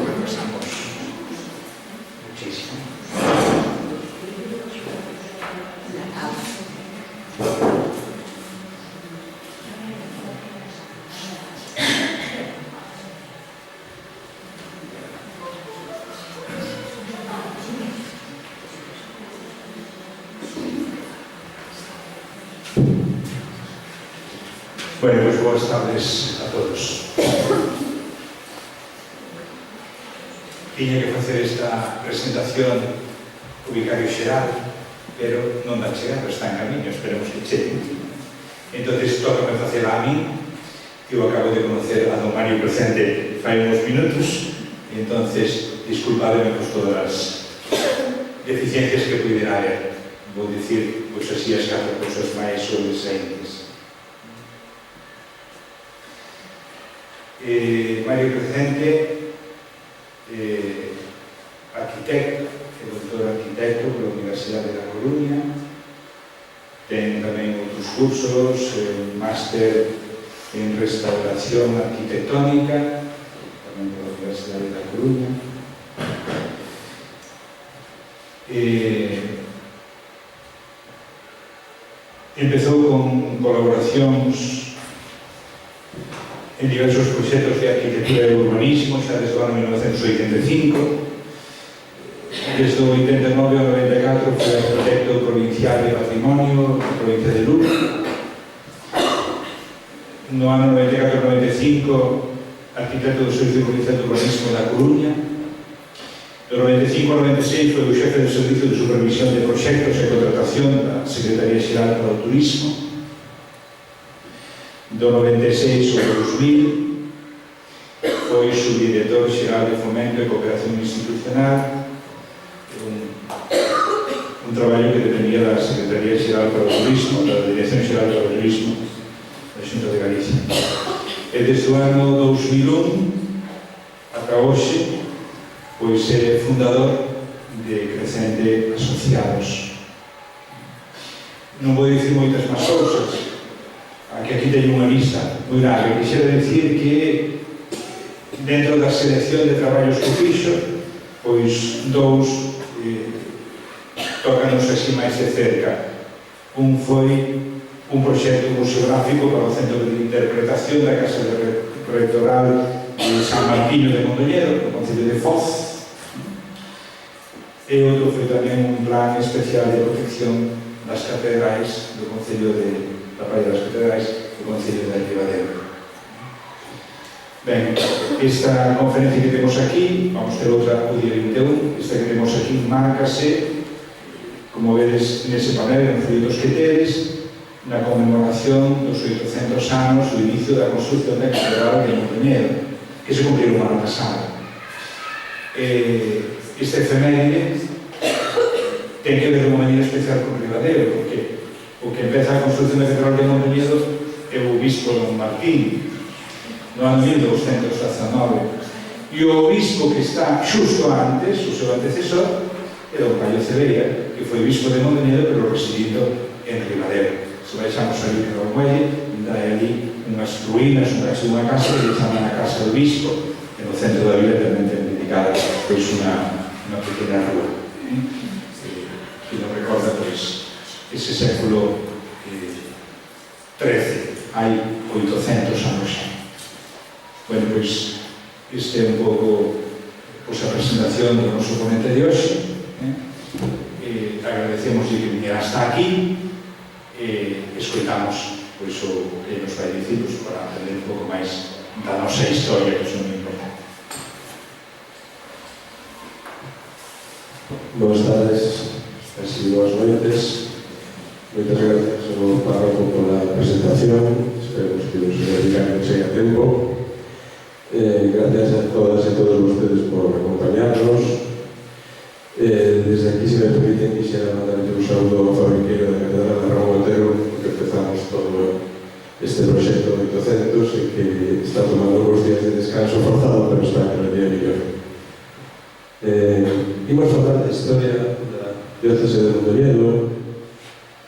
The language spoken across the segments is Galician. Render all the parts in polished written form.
repasamos muchísimo. Bueno, pues boas tardes a todos. Tiña que facer esta presentación o vicario xeral, pero non dá chegar, está en camiño, esperemos que chegue. Entón, tócame facela a mí, que eu acabo de conocer a don Mario presente fai uns minutos, e entón, disculpademe por todas as deficiencias que pudiera haber. Vou dicir, pois así, as 4 cousas máis sobresalientes. Mario Crecente, arquitecto, doutor arquitecto pola Universidade da Coruña, ten tamén outros cursos, máster en restauración arquitectónica, tamén pola Universidade da Coruña. Empezou con colaboracións en diversos proxectos de arquitectura e urbanismo xa desde o ano 1985. Desde o 89 ao 94 foi arquitecto provincial de patrimonio na provincia de Lugo. No ano 94-95 arquitecto do Servicio Provincial de Urbanismo da Coruña. Do 95 ao 96 foi o xefe do Servicio de Supervisión de Proxectos e Contratación da Secretaría Xeral para o Turismo. Do 96 ao 2000 foi subdirector xeral de Fomento e Cooperación Institucional, un traballo que dependía da Secretaría Xeral para o Turismo, da Dirección Xeral para o Turismo da Xunta de Galicia. E desde o ano 2001 ata hoxe, pois é fundador de Crecente Asociados. Non vou dicir moitas máis cousas, que aquí teño unha lista moi larga. Quixera dicir que dentro da selección de traballos que fixo, pois dous tócanos así máis de cerca. Un foi un proxecto museográfico para o Centro de Interpretación da Casa Rectoral de San Martiño de Mondoñedo, no Concello de Foz. E outro foi tamén un plan especial de protección das catedrais do Concello da Praia das Catedrais do Concello de Ribadeo. Ben, esta conferencia que temos aquí, vamos ter outra o día 21, esta que temos aquí márcase, como vedes nese panel, en folletos que tedes, na conmemoración dos 800 anos do inicio da construcción da Catedral de Mondoñedo, que se cumpriron o ano pasado. Esta efeméride ten que ver de unha maneira especial con Ribadeo, porque o que empeza a construcción da Catedral de Mondoñedo é o obispo Don Martín, no ano 1219, e o obispo que está xusto antes, o seu antecesor, é Don Caio Cebeira, que foi obispo de Mondoñedo, pero residindo en Ribadeo. Se baixamos ali no muelle, hai ali unhas ruínas, unha casa que se chama a Casa do Obispo, e no centro da vila tamén ten dedicada pois unha pequena rúa. Que nos recorda pois ese século XIII, hai 800 anos xa. Bueno, pois este é un pouco pois a presentación do noso ponente de hoxe. Agradecemos que viniera hasta aquí e escoitamos pois o que nos vai dicir para aprender un pouco máis da nosa historia, que é moi importante. Boas tardes, así boas noites. Moitas gracias ao párroco pola presentación. Esperemos que o señor vicario chegue a tempo. Gracias a todas e todos vostedes por acompañarnos. Desde aquí, se me permiten, quixera mandar un saúdo ao fabriqueiro da Catedral de Ramón Otero, que empezamos todo este proxecto de 800 e que está tomando uns días de descanso forzado, pero está cada día mellor. Imos falar da historia da diócese de Mondoñedo,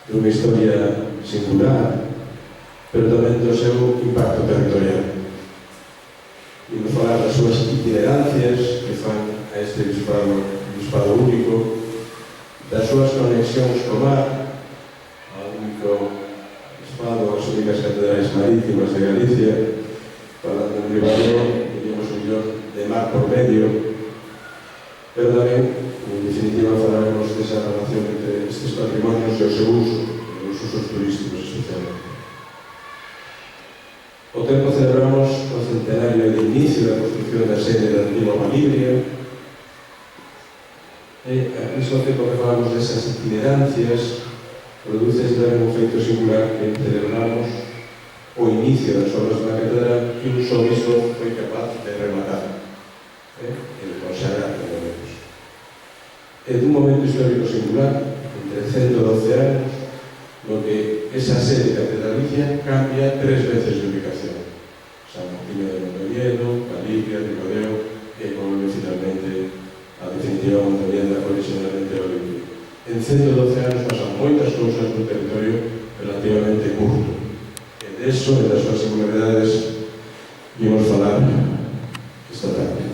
de unha historia singular, pero tamén do seu impacto territorial. Vimos falar das súas itinerancias que fan a este bispado único, das súas conexións co mar, ao único bispado, as únicas catedrais marítimas de Galicia. Falando en privado, diríamos mellor de mar por medio, pero tamén, en definitiva, falaremos desa relación entre estes patrimonios e o seu uso, e os usos turísticos especialmente. O tempo celebramos o centenario de inicio da construcción da sede da antiga Malibria, e ao mesmo tempo que falamos desas itinerancias, produces tamén un feito singular que celebramos o inicio das obras da catedral que un só bispo foi capaz de rematar e de consagrar, pelo menos. É dun momento histórico singular, entre 112 anos, no que esa sede catedralicia cambia 3 veces de ubicación. San Martín de Mondoñedo, Galicia, Ribadeo, e volve finalmente a definitiva Mondoñedo, originalmente Olimpia. En 112 anos pasan moitas cousas no territorio relativamente curto. De eso, de las súas singularidades, vimos falar esta tarde.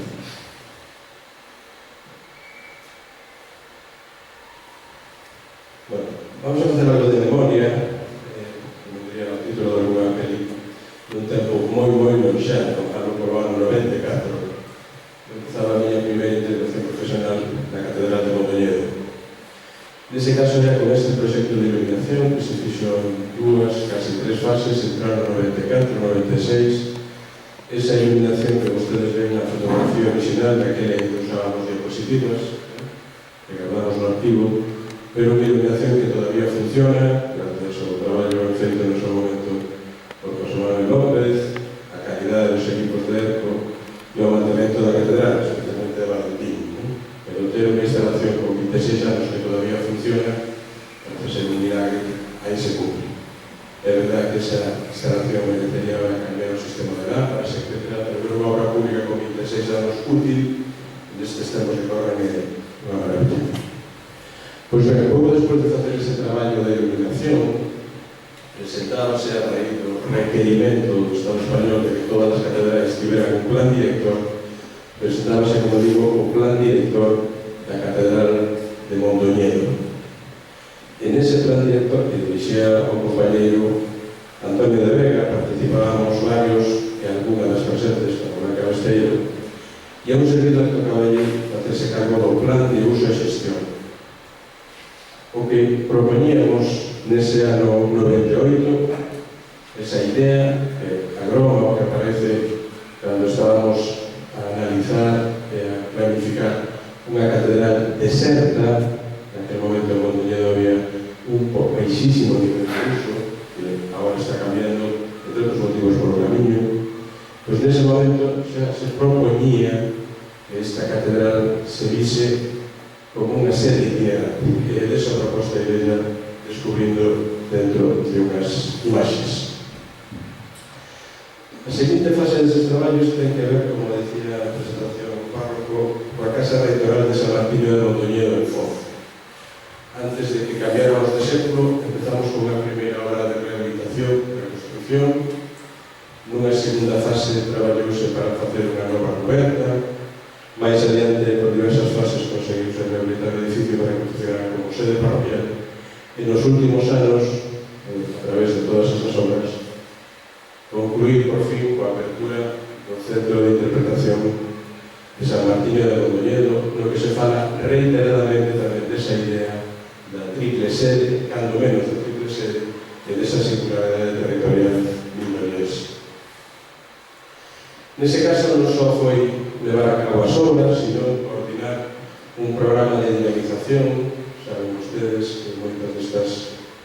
Bueno, vamos a facer algo de memoria, como diría o título de alguna peli, nun tempo moi lonxano, por o ano 94. Empezaba a miña primeira intervención profesional na Catedral de Mondoñedo. Nese caso, era con este proxecto de iluminación que se fixo en 2, casi 3 fases, entraron no 94, 96. Esa iluminación que vostedes ven na fotografía original, daquela que usábamos diapositivas, que guardamos no arquivo, pero unha iluminación que todavía funciona, gracias ao traballo feito no seu momento por José Manuel López, a calidade dos equipos de ERCO e o mantemento da catedral, especialmente de Valentín. Pero ter unha instalación con 26 anos que todavía funciona, parece ser un milagre, aí se cumpre. É verdade que esa instalación merecería cambiar o sistema de lámparas, etc. Pero unha obra pública con 26 anos útil, nestes tempos que corren é unha maravilla. Pois ben, pouco despois de facer ese traballo de iluminación, presentábase a raíz do requerimento do Estado español de que todas as catedrais tiveran un plan director, presentábase, como digo, o plan director da Catedral de Mondoñedo. En ese plan director que dirixía o compañeiro Antonio de Vega, participábamos varios e algunha das presentes, como Blanca Besteiro, e a un servidor que tocaba allí facerse cargo do plan de uso e xestión. O que propoñíamos nese ano 98, esa idea que agroma o que aparece cando estábamos a analizar e a planificar unha catedral deserta. Naquele momento en Mondoñedo había un baixísimo nivel de uso, que agora está cambiando, entre outros motivos por o camiño. Pois nese momento xa se propoñía que esta catedral se vise como unha sede itinerante, e desa proposta irei descubrindo dentro de unhas imaxes. A seguinte fase deses traballos ten que ver, como decía a presentación do párroco, coa Casa Reitoral de San Martín de Mondoñedo en Foz. Antes de que cambiáramos de século, empezamos con unha primeira obra de rehabilitación, reconstrucción. Nunha segunda fase traballouse para facer unha nova coberta. Máis adiante, por diversas fases, conseguimos rehabilitar o edificio para que funcionara como sede parroquial. E nos últimos anos, a través de todas esas obras, concluir por fin coa apertura do Centro de Interpretación de San Martín de Mondoñedo, no que se fala reiteradamente tamén desa idea da triple sede, cando menos da triple sede, e desa singularidade territorial milanesa. Nese caso non só foi levar a cabo as obras, sino coordinar un programa de dinamización. Saben ustedes que moitas destas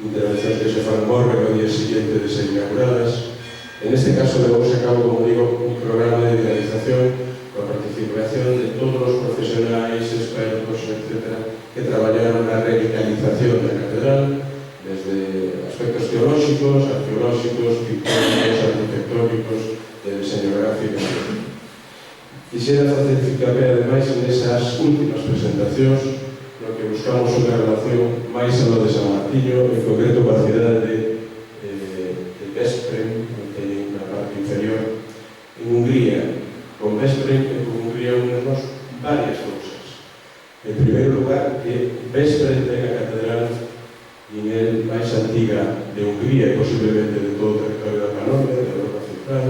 intervencións que se fan morren ao día seguinte de ser inauguradas. En este caso levamos a cabo, como digo, un programa de dinamización coa participación de todos os profesionais, expertos, etc., que traballaron na revitalización da catedral, desde aspectos teolóxicos, arqueolóxicos, pictóricos, arquitectónicos, de diseño gráfico. Quixera facer hincapié, ademais, nesas últimas presentacións, no que buscamos unha relación máis a lo de San Martiño, en concreto coa cidade de Veszprém, que ten unha parte inferior, en Hungría, con Vespre e con Hungría unirnos varias cousas. En primeiro lugar, que Vespre ten a catedral nivel máis antiga de Hungría e posiblemente de todo o territorio da Panonia, de Europa Central.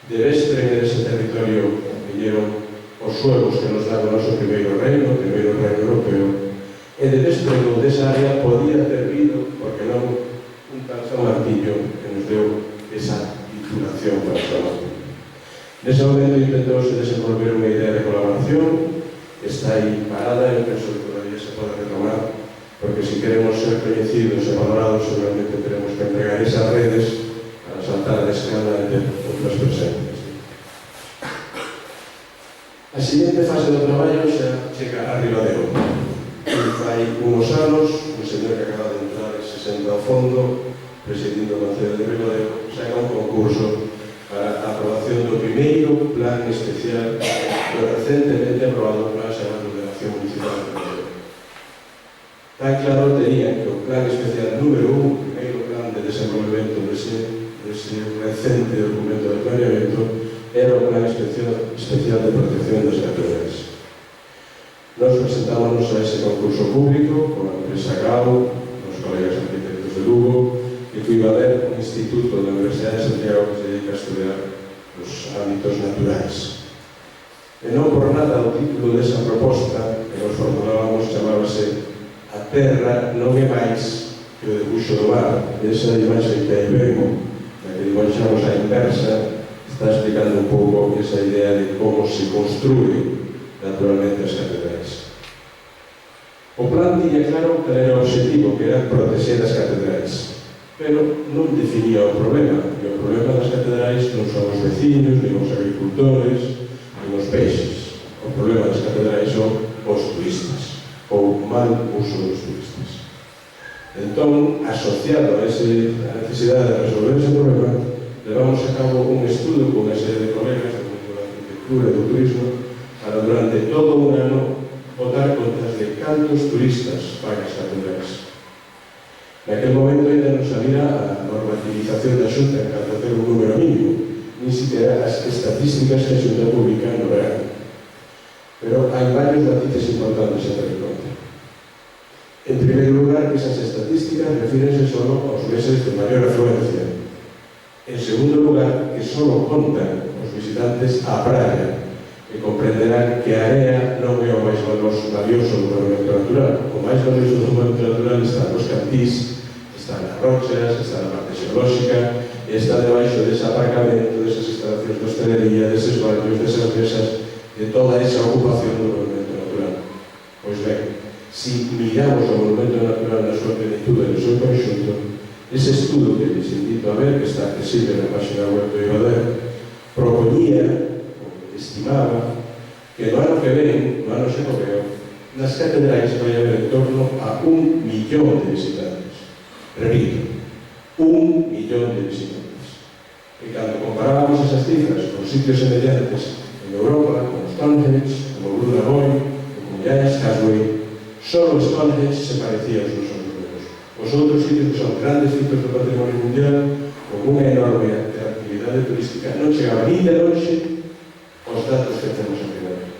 De Vespre, nese territorio, viñeron os suevos que nos dá o noso primeiro reino europeo, e de Vespre, desa área, podía ter vindo, porque non, un tal San Martiño que nos deu esa titulación para San Martiño. Nese momento intentouse desenvolver unha idea de colaboración, está aí parada, eu penso que todavía se pode retomar, porque se queremos ser coñecidos e valorados, seguramente tenemos que entregar esas redes para saltar de escala entre outras presentes. A seguinte fase do traballo xa chega a Ribadeo. Fai uns anos, un señor que acaba de entrar e se senta ao fondo, presidindo o Concello de Ribadeo, saca un concurso para a aprobación do primeiro plan especial do recentemente aprobado plan chamado de Ordenación Municipal de Ribadeo. Tan claro tenían que o plan especial número 1, o primeiro plan de desenvolvemento dese recente documento de planeamento, era o plan especial de protección das catedrales. Nos presentámonos a ese concurso público con a empresa GAO, os colegas arquitectos de Lugo, que iba a haber un instituto da Universidade de Santiago que se dedica a estudiar os ámbitos naturais. E non por nada o título desa proposta que nos formulábamos chamábase A Terra non é máis que o debuxo do mar. Esa imaxe que aí vemos, na que dibuixamos a inversa, está explicando un pouco esa idea de como se construe naturalmente as catedrais. O plan tiña claro que era o objetivo, que era proteger as catedrais, pero non definía o problema, e o problema das catedrais non son os vecinos, nin os agricultores, nin os peixes. O problema das catedrais son os turistas, ou mal uso dos turistas. Entón, asociado a necesidade de resolver ese problema, levamos a cabo un estudo con unha serie de colegas do mundo da arquitectura e do turismo para durante todo un ano votar contas de cantos turistas van as catedrais. Naquel momento ainda non sabía a normativización da Xunta en canto a ter un número mínimo, nin siquiera as estatísticas que a Xunta publica no verano. Pero hai varios matices importantes a ter en conta. En primeiro lugar, que esas estadísticas refírense só aos meses de maior afluencia. En segundo lugar, que só contan os visitantes á praia, e comprenderán que a area non é o máis valioso do monumento natural. O máis valioso do monumento natural está nos cantís, está nas rochas, está na parte xeolóxica, e está debaixo dese aparcamento, desas instalacións de hostelería, deses baños, desas mesas, de toda esa ocupación do monumento natural. Pois ben, se miramos o monumento natural na súa plenitud e no seu conxunto, ese estudo que les invito a ver, que está accesible na página web do IVADER, propoñía, estimaba, que no ano que ven, no ano xenoveo, nas catedrais vai haber en torno a 1 millón de visitantes. Repito, 1 millón de visitantes. E cando comparábamos esas cifras con sitios semellantes en Europa, como Stonehenge, como Blue Lagoon, como Giant's Causeway, só Stonehenge se parecía aos nosos números. Os outros sitios que son grandes sitios do patrimonio mundial, con unha enorme actividade turística, non chegaba ni de longe os datos que temos en primeiro.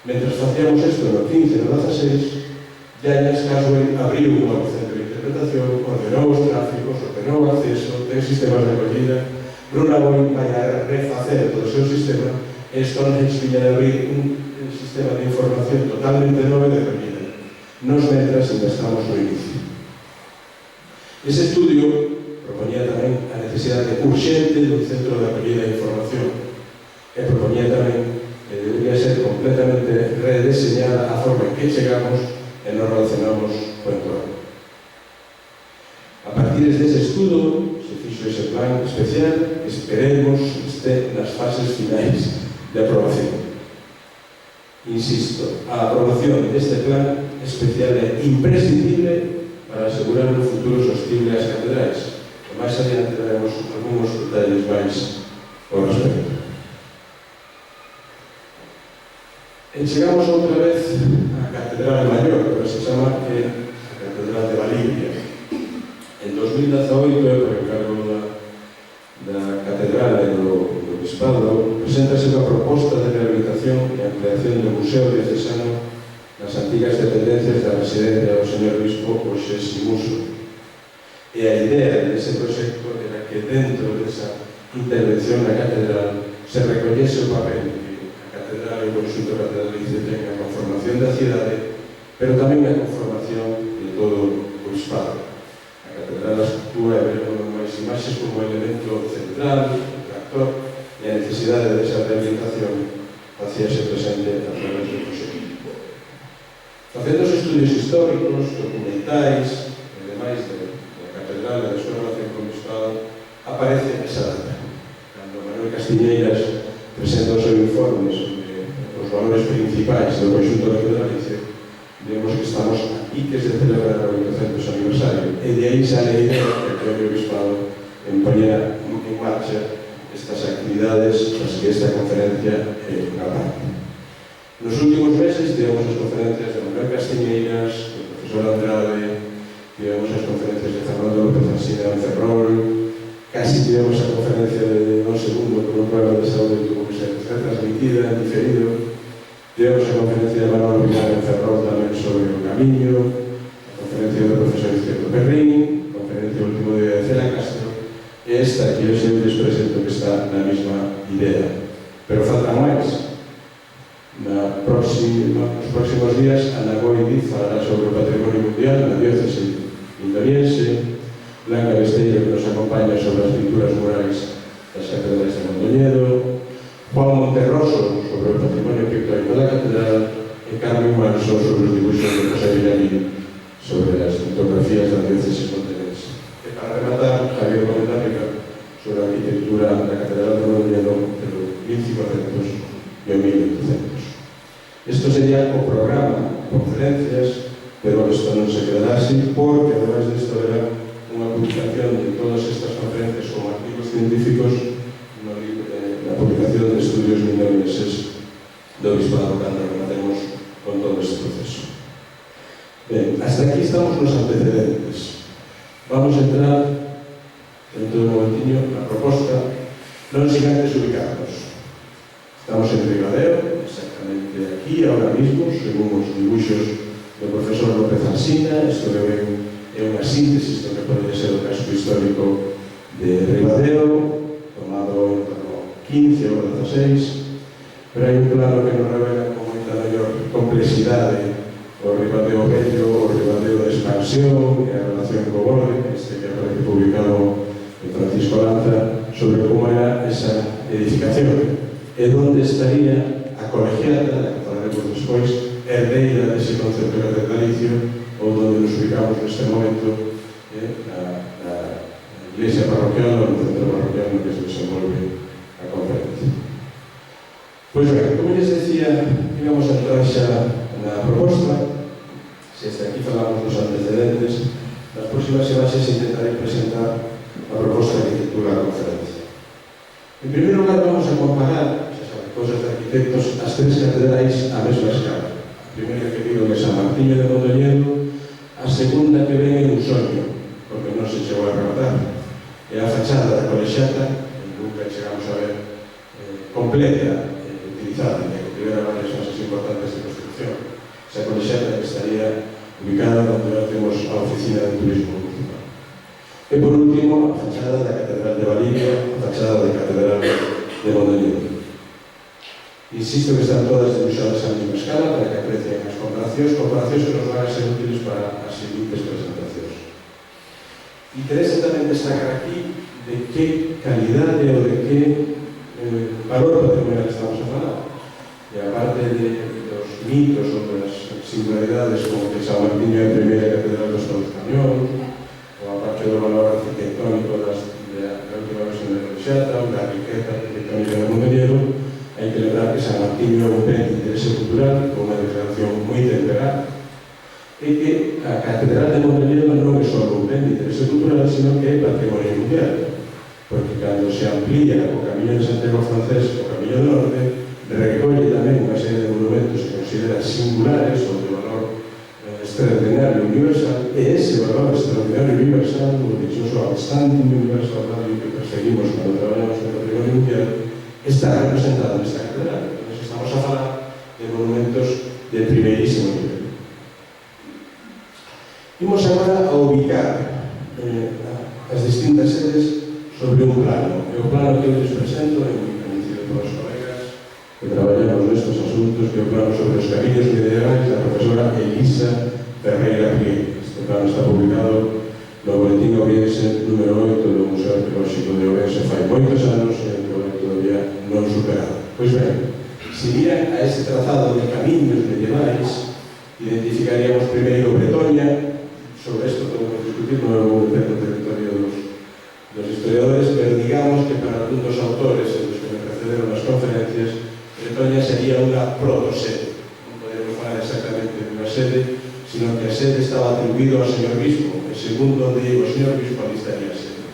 Mentre facíamos isto no 15 e no 16, Giant's Causeway abriu un novo centro de interpretación, ordenou os tráficos, ordenou o acceso, ten sistemas de acollida. Blue Lagoon vai a refacer todo o seu sistema, e Stonehenge viña de abrir un sistema de información totalmente novo de acollida. Nos mentras ainda estamos no inicio. Ese estudio proponía tamén a necesidade urxente dun centro de acollida e información, e proponía tamén que debería ser completamente redeseñada a forma en que chegamos e nos relacionamos co entorno. A partir dese estudo se fixo ese plan especial que esperemos este nas fases finais de aprobación. Insisto, a aprobación deste plan especial é imprescindible para asegurar un futuro sostible ás catedrais. E máis adiante daremos algúns detalles máis ao respecto. E chegamos outra vez á Catedral Maior, que se chama a Catedral de Valdivia. En 2018, por encargo da Catedral e do Obispado, preséntase unha proposta de rehabilitación e ampliación do Museo Diocesano nas antigas dependencias da residencia do señor Obispo José Simuso. E a idea dese proxecto era que dentro desa intervención na catedral se recollese o papel que a catedral e o conxunto catedralicio ten a conformación da cidade, pero tamén a conformación de todo o Obispado. A catedral actúa, e veremos máis imaxes, como elemento central, tractor, e a necesidade desa rehabilitación facíase presente a través do proxecto. Facendo os estudios históricos, documentais e demais da catedral e da súa relación con o Estado, aparece esa data. Cando Manuel Castiñeiras presenta o seu informe sobre os valores principais do conxunto catedralicio, vemos que estamos a piques de celebrar o 800 aniversario, e de aí sale a idea que o propio Obispado empoñera en marcha estas actividades nas que esta conferencia é unha parte. Nos últimos meses tivemos as conferencias de Manuel Castiñeiras, do profesor Andrade, tivemos as conferencias de Fernando López Alsina en Ferrol, casi tivemos a conferencia de Don Segundo con un programa de saúde que tuvo que ser transmitida en diferido, tivemos a conferencia de Manuel Vilar en Ferrol tamén sobre o camiño, a conferencia do profesor Izquierdo Perrín, a conferencia último de Cela Castro, e esta que eu sempre les presento que está na mesma idea. Pero falta máis. Nos próximos días, Ana Goidiz falará sobre o patrimonio mundial na diócese indoniense, Blanca Besteiro, que nos acompaña sobre as pinturas murales das catedrales de Mondoñedo, Juan Monterroso sobre o patrimonio pictórico da catedral e Carmen Manso sobre os dibuixos de José Villamil sobre as litografías da diócese montenense. E para rematar, Javier Comendárica sobre a arquitectura da catedral de Mondoñedo do 1500 e o 1800. Isto sería o programa de conferencias, pero isto non se quedará así, porque además disto haberá unha publicación de todas estas conferencias como artigos científicos na publicación de estudios mindonienses do Obispado cando rematemos con todo este proceso. Ben, hasta aquí estamos nos antecedentes. Vamos a entrar dentro de un momentinho na proposta, non sin antes ubicarnos. Estamos en Ribadeo, exactamente aquí, ahora mismo, según os dibuixos do profesor López Alsina. Isto é unha síntesis do que pode ser o casco histórico de Ribadeo, tomado en torno 15 ou 16, pero hai un plano que nos revela con moita maior complexidade o Ribadeo Bello, o Ribadeo de expansión e a relación co Borde, este que aparece publicado en Francisco Lanza, sobre como era esa edificación e onde estaría a colegiata, que falaremos despois, herdeira dese concepto catedralicio, ou onde nos ubicamos neste momento na iglesia parroquial ou no centro parroquial no que se desenvolve a conferencia. Pois ben, como les decía, íbamos a entrar xa na proposta. Se hasta aquí falamos dos antecedentes, nas próximas imaxes intentaré presentar a proposta de arquitectura da conferencia. En primeiro lugar, vamos a comparar cosas de arquitectos, as tres catedrais á mesma escala. A primeira que digo que é San Martiño de Mondoñedo, a segunda que ven é un soño, porque non se chegou a rematar, é a fachada da colexiata, que nunca chegamos a ver completa, utilizada, que tivera varias fases importantes de construcción. Esa colexiata que estaría ubicada onde ahora temos a oficina de turismo municipal. E por último, a fachada da Catedral de Valiria, a fachada da Catedral de Mondoñedo. Insisto que están todas dibuixadas a mesma escala para que aprecien as comparacións que nos van a ser útiles para as seguintes presentacións. Interesa tamén destacar aquí de que calidade ou de que valor patrimonial estamos a falar. E aparte dos mitos ou das singularidades como que San Martiño é a primeira catedral do Estado español, ou aparte do valor arquitectónico da última versión de Colexiata ou da riqueza arquitectónica de Mondoñedo, hai que lembrar que San Martiño é un ben de interese cultural con unha declaración moi temperada e que a Catedral de Mondoñedo non é só un ben de interese cultural, sino que é patrimonio mundial, porque cando se amplía o Camiño de Santiago francés, o Camiño do Norte, recolle tamén unha serie de monumentos que considera singulares ou de valor extraordinario universal, e ese valor extraordinario universal, o dichoso outstanding universal value que perseguimos cando traballamos en patrimonio mundial, está representado nesta catedral. Entón, estamos a falar de monumentos de primeirísimo nivel. Imos agora a ubicar as distintas sedes sobre un plano. E o plano que eu les presento é moi conhecido por os colegas que traballamos nestes asuntos, que é o plano sobre os camiños medievais da profesora Elisa Ferreira Priego. Este plano está publicado no Boletín Ourense número 8 do Museo Arqueolóxico de Ourense fai moitos anos e ainda todavía non superado. Pois ben, se miran a ese trazado de camiños medievais, identificaríamos primeiro Bretoña. Sobre isto podemos discutir, non é o territorio dos historiadores, pero digamos que para algún dos autores dos que me precederon nas conferencias, Bretoña sería unha protosede. Non podemos falar exactamente de unha sede, sino que a sede estaba atribuído ao señor bispo, e segundo onde iba o señor bispo, ali estaría a sede.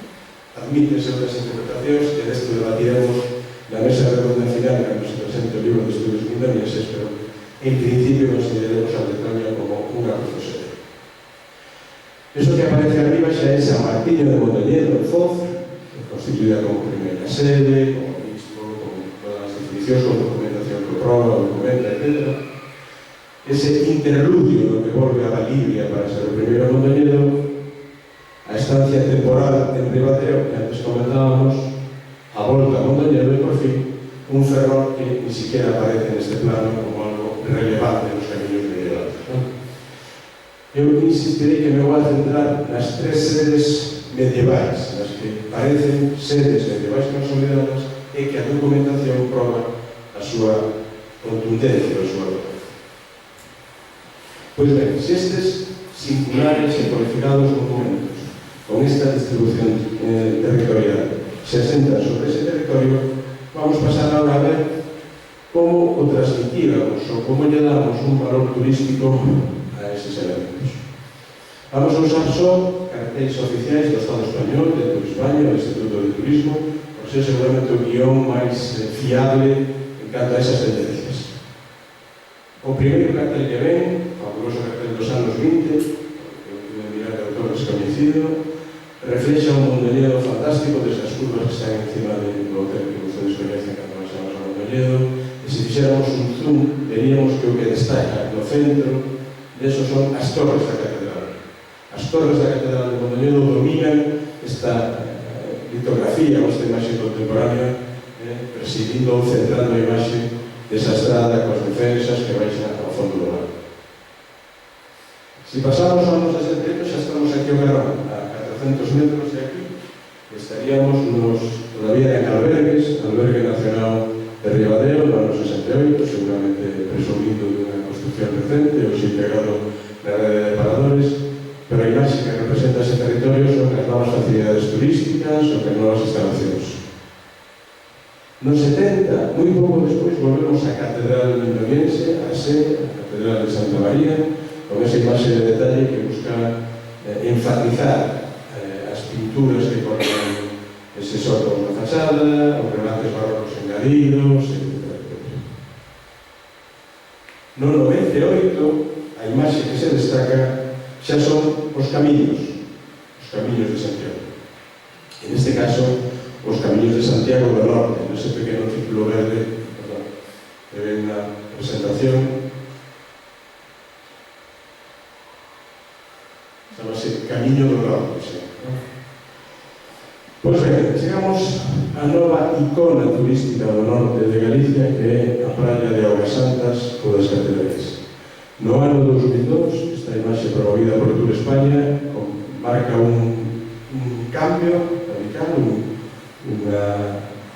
Admítese outras interpretacións, que desto debatiremos na mesa redonda final, cando se presente o libro de estudios mundanieses, pero en principio consideremos a Bretoña como unha protosede. Eso que aparece arriba xa é San Martiño de Mondoñedo, en Foz, constituída como primeira sede, como obispo, con todas as definicións, con documentación que proba, documenta, etc. Ese interludio no que volve a Valibria para ser o primeiro Mondoñedo, a estancia temporal en Ribateo, que antes comentábamos, a volta a Mondoñedo e, por fin, un ferrol que ni siquiera aparece neste plano como algo relevante nos camiños medievais. Eu insistirei que me vou a centrar nas tres sedes medievais, nas que parecen sedes medievais consolidadas e que a documentación proba a súa contundencia, a súa valor. Pois ben, se estes singulares e cualificados documentos con esta distribución territorial se asentan sobre ese territorio, vamos pasar ahora a ver como o transmitíamos ou como lle damos un valor turístico a eses elementos. Vamos a usar só cartéis oficiais do Estado Español, de Turispaña, do Instituto de Turismo, por ser seguramente o guión máis fiable en canto a esas tendencias. O primeiro cartel que ven, o fabuloso cartel dos anos 20, que pude mirar de autor descoñecido, reflexa un Mondoñedo fantástico desde as curvas que están encima do hotel que vostedes conhecen cando baixamos a Mondoñedo, e se fixéramos un zoom, veríamos que o que destaca no centro deso son as torres da catedral. As torres da catedral de Mondoñedo dominan esta litografía, ou esta imaxe contemporánea, presidindo ou centrando a imaxe desa estrada cos defensas que baixan ao fondo do mar. Se pasamos anos desde tempo, xa estamos aquí ao Garrón, a 400 metros de aquí, estaríamos todavía en albergues, Albergue Nacional de Ribadeo, no ano 68, seguramente presumindo dunha construcción recente, ou se integrado na rede de paradores, pero a imaxe que representa ese territorio son as novas facilidades turísticas ou as novas instalacións. Nos 70, moi pouco despois, volvemos á Catedral Mindoniense, a sede, a Catedral de Santa María, con esa imaxe de detalle que busca enfatizar as pinturas que colocan eses órgãos na fachada, os remates barrocos engadidos, etc. No 98, a imaxe que se destaca xa son os camiños de Santiago. En este caso, os camiños de Santiago do Norte, nese pequeno círculo verde, que ven na presentación, chamase Camiño do Norte. Pois ben, chegamos a nova icona turística do norte de Galicia, que é a praia de Augas Santas ou das Catedrais. No ano 2002, esta imaxe promovida por Tour España marca un cambio radical,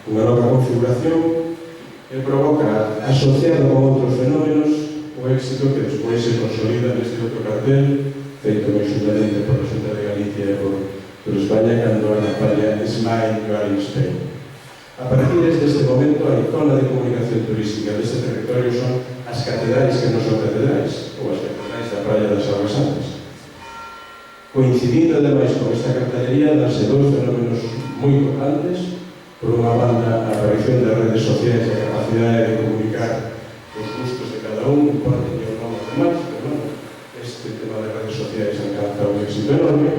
unha nova configuración que provoca, asociado con outros fenómenos, o éxito que despois se consolida neste outro cartel feito conjuntamente por a Xunta de Galicia e por España cando a campaña Smile, You Are in Spain. A partir deste momento, a icona de comunicación turística deste territorio son as catedrais que non son catedrais, ou as catedrais da praia das Augas Santas. Coincidindo ademais con esta cartelería, danse dous fenómenos moi importantes. Por unha banda, a aparición das redes sociais e a capacidade de comunicar os gustos de cada un, importa que o nome demais, pero non, este tema de redes sociais alcanza un éxito enorme,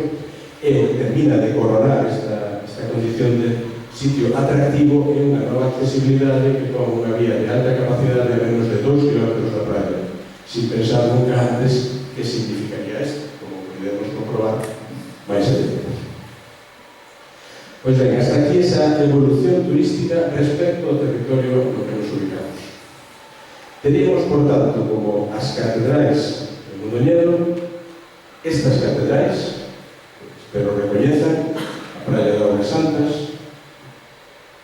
e termina de coronar esta condición de sitio atractivo e unha nova accesibilidade que con unha vía de alta capacidade de menos de 2 km da praia, sin pensar nunca antes que significaría isto, como podemos comprobar máis adiante. Pois ben, hasta aquí esa evolución turística respecto ao territorio no que nos ubicamos. Teríamos, por tanto, como as catedrais de Mondoñedo, estas catedrais, espero recoñezan, a Praia de Augas Santas,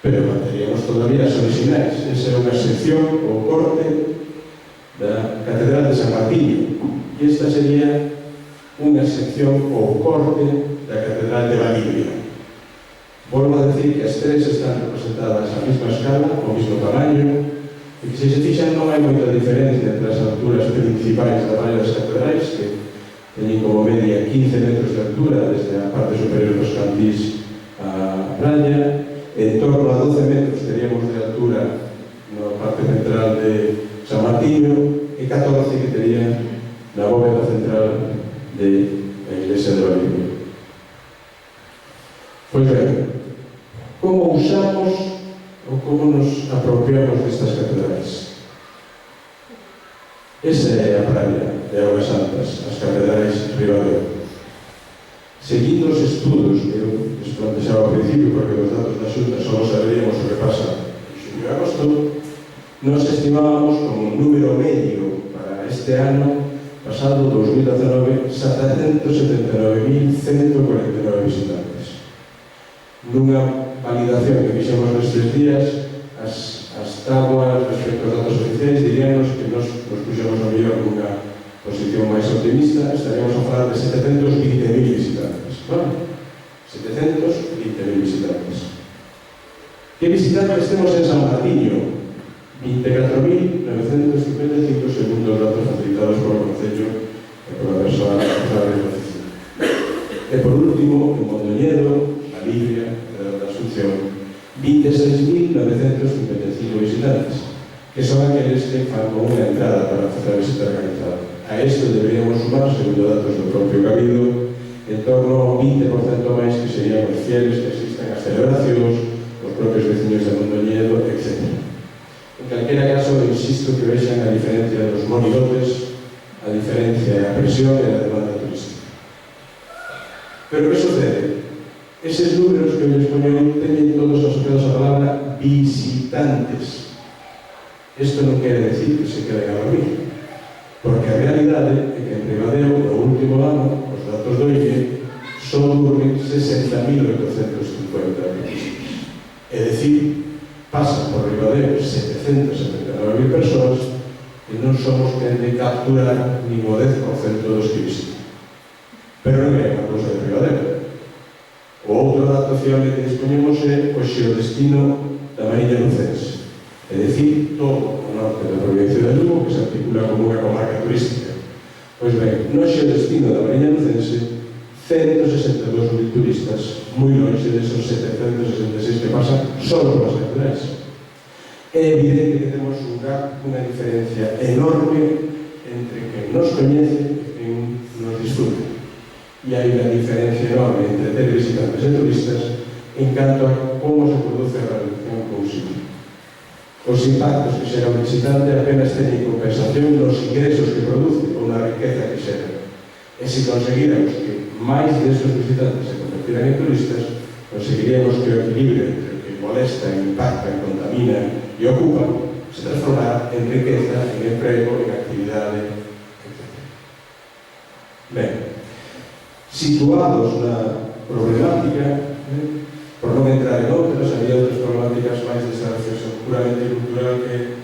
pero manteríamos todavía as originais. Esa é unha sección ou corte da Catedral de San Martiño, e esta sería unha sección ou corte da Catedral de Valibria. Volvo a decir que as tres están representadas á mesma escala, ao mesmo tamaño, e que se fixan non hai moita diferencia entre as alturas principais da Valle das Catedrais, que teñen como media 15 metros de altura desde a parte superior dos cantís á praia, en torno a 12 metros teríamos de altura na parte central de San Martiño e 14 que tería na bóveda central de a iglesia de Valibria. Pois ben, como usamos ou como nos apropiamos destas catedrais? Esa é a praia de Augas Santas, as catedrais Ribadeo. Seguindo os estudos que eu les plantexaba ao principio, porque os datos da Xunta só saberíamos o que pasa en xulio e agosto, nos estimábamos como un número medio para este ano pasado 2019 779.149 visitantes. Nunha validación que fixemos nestes días, as tábuas respecto aos datos oficiais diríamos que nos puxemos a mellor nunha posición máis optimista, estaríamos a falar de 720.000 visitantes. Bueno, 720.000 visitantes. Que visitantes temos en San Martiño? 24.955 segundo os datos facilitados polo Concello e pola persoa responsable da oficina. E por último, en Mondoñedo, Valibria, da Asunción, 26.955 visitantes, que son aqueles que fan con unha entrada para facer a visita organizada. A isto deberíamos sumar, segundo datos do propio Cabildo, en torno a un 20% máis que serían os fieles que asisten ás celebracións, os propios veciños de Mondoñedo, etc. En calquera caso, insisto que vexan a diferencia dos monigotes, a diferencia e a presión e a demanda turística. Pero que sucede? Eses números que eu les poño teñen todos asociados a palabra visitantes. Isto non quere decir que se queden a dormir, porque a realidade é que en Ribadeo, no último ano, os datos do INE, só durmen 60.850 turistas. É dicir, pasan por Ribadeo 779.000 persoas e non somos quen de capturar nin o 10% dos que visitan. Pero non é unha cousa de Ribadeo. O outro dato fiable que dispoñemos é o xeodestino da Mariña Lucense, é dicir, todo o norte da provincia de Lugo, que se articula como unha comarca turística. Pois ben, no xeodestino da Mariña Lucense, 162.000 turistas, moi longe desos 766 que pasan solo por as catedrais. É evidente que temos un gap, unha diferencia enorme entre quen nos coñece e quen nos disfruta. E hai unha diferencia enorme entre televisitantes e turistas en canto a como se produce a relación con un sitio. Os impactos que xera un visitante apenas teñen compensación nos ingresos que produce ou na riqueza que xera. E se conseguiramos que máis destes visitantes se convertiran en turistas, conseguiríamos que o equilibrio entre o que molesta, impacta, contamina e ocupa se transformara en riqueza, en emprego, en actividade, etc. Ben, situados na problemática, por non entrar en outras, había outras problemáticas máis desta reflexión puramente cultural que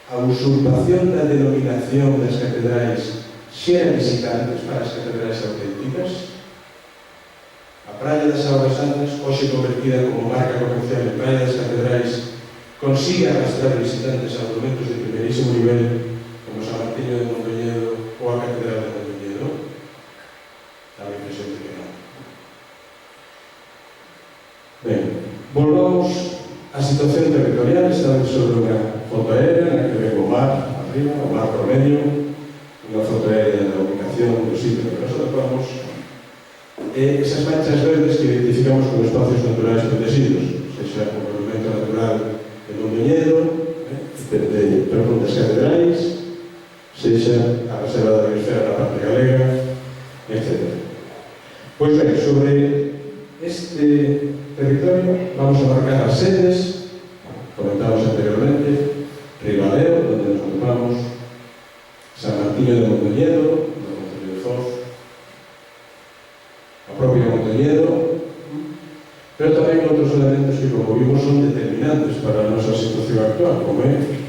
a usurpación da denominación das catedrais xera visitantes para as catedrais auténticas. A Praia das Augas Santas, hoxe convertida como marca comercial de Praia das Catedrais, consigue arrastrar visitantes a monumentos de primeirísimo nivel como San Martiño de Mondoñedo ou a Catedral de Mondoñedo. Dá a impresión de que non. Ben, volvamos á situación territorial. Estamos sobre unha foto aérea na que ven o mar arriba, o mar promedio, unha foto aérea da ubicación do sitio que nos atopamos, e esas manchas verdes que identificamos como espacios naturais protegidos, ou seja, sexa o monumento natural de Mondoñedo, perdón, das catedrais, sexa a reserva da biosfera na parte galega, etc. Pois ben, sobre este territorio vamos a marcar as sedes, comentamos anteriormente, Ribadeo, onde nos ocupamos, San Martiño de Mondoñedo, no Concello de Foz, a propia Mondoñedo, pero tamén outros elementos que, como vimos, son determinantes para a nosa situación actual, como é